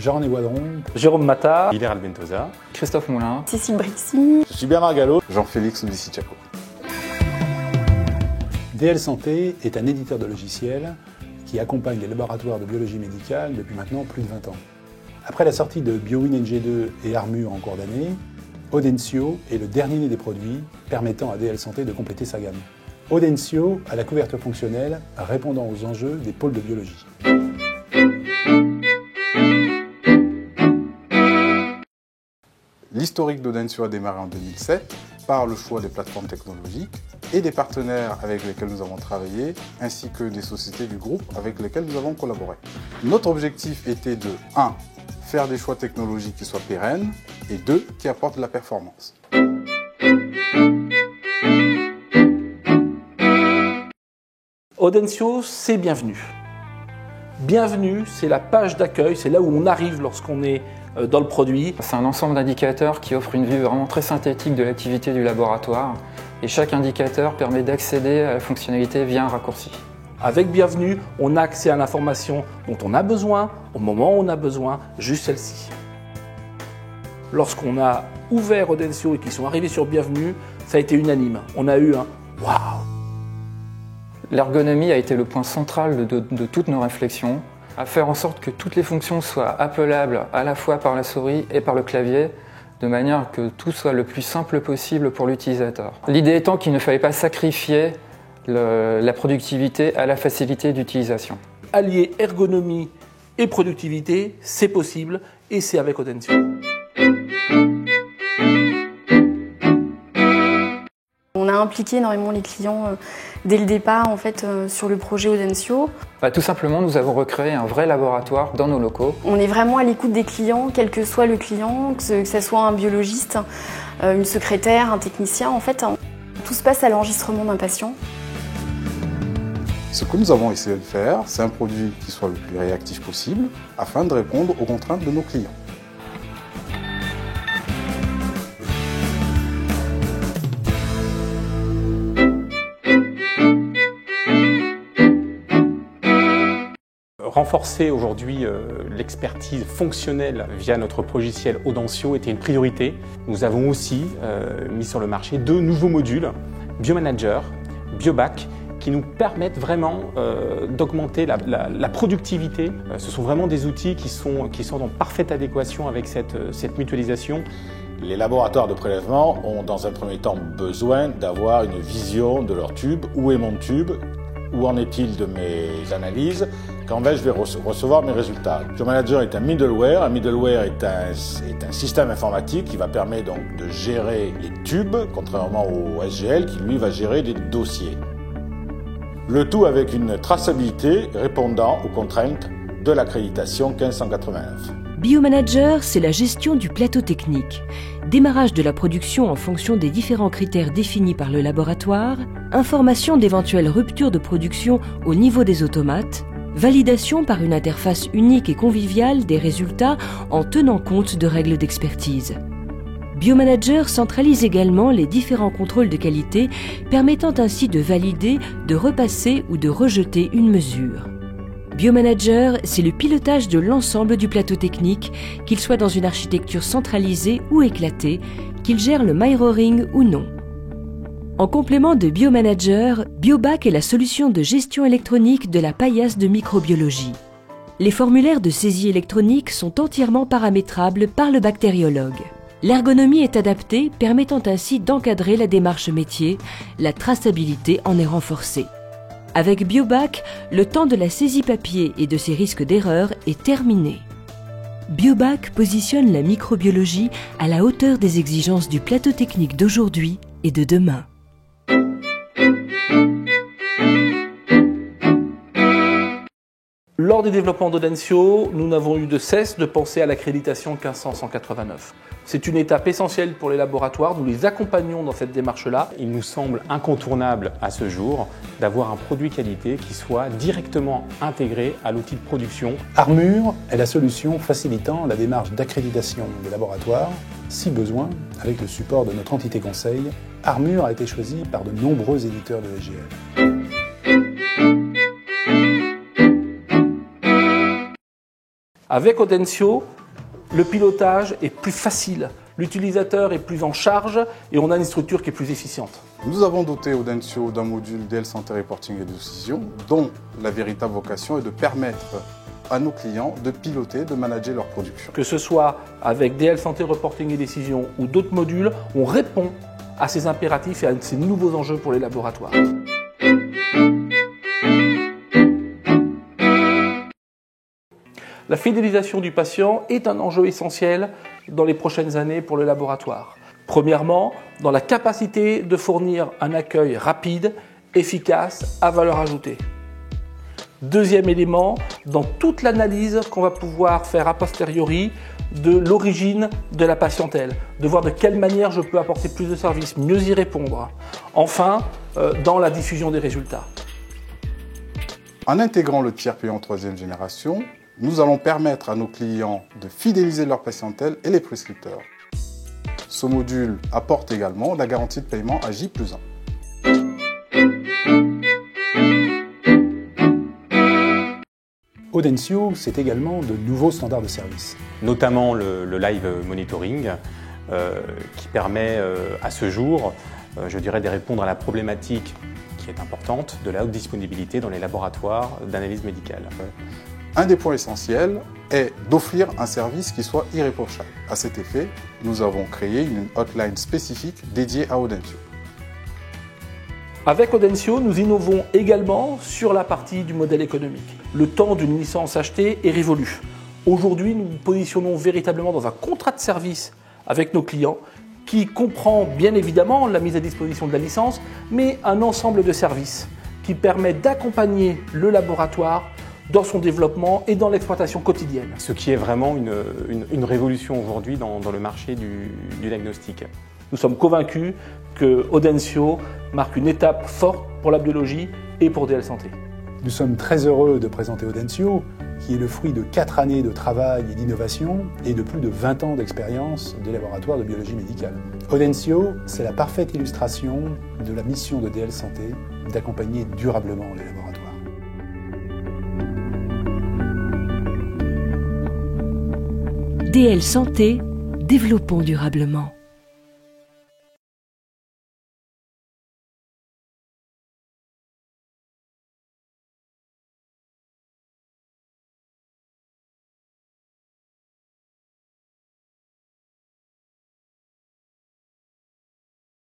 Jean-René Boidron, Jérôme Mata, Hilaire Albentosa, Christophe Moulin, Cécile Brixy. Je suis Bernard Gallo, Jean-Félix Oudissi-Tchako. DL Santé est un éditeur de logiciels qui accompagne les laboratoires de biologie médicale depuis maintenant plus de 20 ans. Après la sortie de BioWin NG2 et Armure en cours d'année, Audencio est le dernier né des produits permettant à DL Santé de compléter sa gamme. Audencio a la couverture fonctionnelle répondant aux enjeux des pôles de biologie. L'historique d'Audencio a démarré en 2007 par le choix des plateformes technologiques et des partenaires avec lesquels nous avons travaillé, ainsi que des sociétés du groupe avec lesquelles nous avons collaboré. Notre objectif était de 1. Faire des choix technologiques qui soient pérennes et 2. Qui apportent de la performance. Audencio, c'est bienvenue. Bienvenue, c'est la page d'accueil, c'est là où on arrive lorsqu'on est dans le produit. C'est un ensemble d'indicateurs qui offre une vue vraiment très synthétique de l'activité du laboratoire et chaque indicateur permet d'accéder à la fonctionnalité via un raccourci. Avec Bienvenue, on a accès à l'information dont on a besoin, au moment où on a besoin, juste celle-ci. Lorsqu'on a ouvert Audencio et qu'ils sont arrivés sur Bienvenue, ça a été unanime. On a eu un « waouh ». L'ergonomie a été le point central de toutes nos réflexions, à faire en sorte que toutes les fonctions soient appellables à la fois par la souris et par le clavier, de manière que tout soit le plus simple possible pour l'utilisateur. L'idée étant qu'il ne fallait pas sacrifier la productivité à la facilité d'utilisation. Allier ergonomie et productivité, c'est possible et c'est avec Audencio. On a impliqué énormément les clients dès le départ sur le projet Audencio. Tout simplement, nous avons recréé un vrai laboratoire dans nos locaux. On est vraiment à l'écoute des clients, quel que soit le client, que ce soit un biologiste, une secrétaire, un technicien. Tout se passe à l'enregistrement d'un patient. Ce que nous avons essayé de faire, c'est un produit qui soit le plus réactif possible afin de répondre aux contraintes de nos clients. Renforcer aujourd'hui l'expertise fonctionnelle via notre logiciel Audencio était une priorité. Nous avons aussi mis sur le marché 2 nouveaux modules, Biomanager, Biobac, qui nous permettent vraiment d'augmenter la productivité. Ce sont vraiment des outils qui sont en parfaite adéquation avec cette mutualisation. Les laboratoires de prélèvement ont dans un premier temps besoin d'avoir une vision de leur tube. Où est mon tube? Où en est-il de mes analyses? Quand je vais recevoir mes résultats. Biomanager est un middleware. Un middleware est un système informatique qui va permettre donc de gérer les tubes, contrairement au SGL qui lui va gérer les dossiers. Le tout avec une traçabilité répondant aux contraintes de l'accréditation 1589. Biomanager, c'est la gestion du plateau technique. Démarrage de la production en fonction des différents critères définis par le laboratoire, information d'éventuelles ruptures de production au niveau des automates, validation par une interface unique et conviviale des résultats en tenant compte de règles d'expertise. Biomanager centralise également les différents contrôles de qualité, permettant ainsi de valider, de repasser ou de rejeter une mesure. Biomanager, c'est le pilotage de l'ensemble du plateau technique, qu'il soit dans une architecture centralisée ou éclatée, qu'il gère le mirroring ou non. En complément de Biomanager, Biobac est la solution de gestion électronique de la paillasse de microbiologie. Les formulaires de saisie électronique sont entièrement paramétrables par le bactériologue. L'ergonomie est adaptée, permettant ainsi d'encadrer la démarche métier. La traçabilité en est renforcée. Avec Biobac, le temps de la saisie papier et de ses risques d'erreur est terminé. Biobac positionne la microbiologie à la hauteur des exigences du plateau technique d'aujourd'hui et de demain. Lors du développement d'Audencio, nous n'avons eu de cesse de penser à l'accréditation 1589. C'est une étape essentielle pour les laboratoires, nous les accompagnons dans cette démarche-là. Il nous semble incontournable à ce jour d'avoir un produit qualité qui soit directement intégré à l'outil de production. Armure est la solution facilitant la démarche d'accréditation des laboratoires. Si besoin, avec le support de notre entité conseil, Armure a été choisi par de nombreux éditeurs de SGL. Avec Audencio, le pilotage est plus facile, l'utilisateur est plus en charge et on a une structure qui est plus efficiente. Nous avons doté Audencio d'un module DL Santé Reporting et Décision dont la véritable vocation est de permettre à nos clients de piloter, de manager leur production. Que ce soit avec DL Santé Reporting et Décision ou d'autres modules, on répond à ces impératifs et à ces nouveaux enjeux pour les laboratoires. La fidélisation du patient est un enjeu essentiel dans les prochaines années pour le laboratoire. Premièrement, dans la capacité de fournir un accueil rapide, efficace, à valeur ajoutée. Deuxième élément, dans toute l'analyse qu'on va pouvoir faire a posteriori de l'origine de la patientèle, de voir de quelle manière je peux apporter plus de services, mieux y répondre. Enfin, dans la diffusion des résultats. En intégrant le tiers payant 3e génération, nous allons permettre à nos clients de fidéliser leur patientèle et les prescripteurs. Ce module apporte également la garantie de paiement à J+1. Audencio, c'est également de nouveaux standards de service. Notamment le live monitoring qui permet à ce jour, je dirais, de répondre à la problématique qui est importante de la haute disponibilité dans les laboratoires d'analyse médicale. Un des points essentiels est d'offrir un service qui soit irréprochable. À cet effet, nous avons créé une hotline spécifique dédiée à Audencio. Avec Audencio, nous innovons également sur la partie du modèle économique. Le temps d'une licence achetée est révolu. Aujourd'hui, nous nous positionnons véritablement dans un contrat de service avec nos clients qui comprend bien évidemment la mise à disposition de la licence, mais un ensemble de services qui permet d'accompagner le laboratoire dans son développement et dans l'exploitation quotidienne. Ce qui est vraiment une révolution aujourd'hui dans le marché du diagnostic. Nous sommes convaincus que Audencio marque une étape forte pour la biologie et pour DL Santé. Nous sommes très heureux de présenter Audencio, qui est le fruit de 4 années de travail et d'innovation et de plus de 20 ans d'expérience des laboratoires de biologie médicale. Audencio, c'est la parfaite illustration de la mission de DL Santé d'accompagner durablement les laboratoires. DL Santé, développons durablement.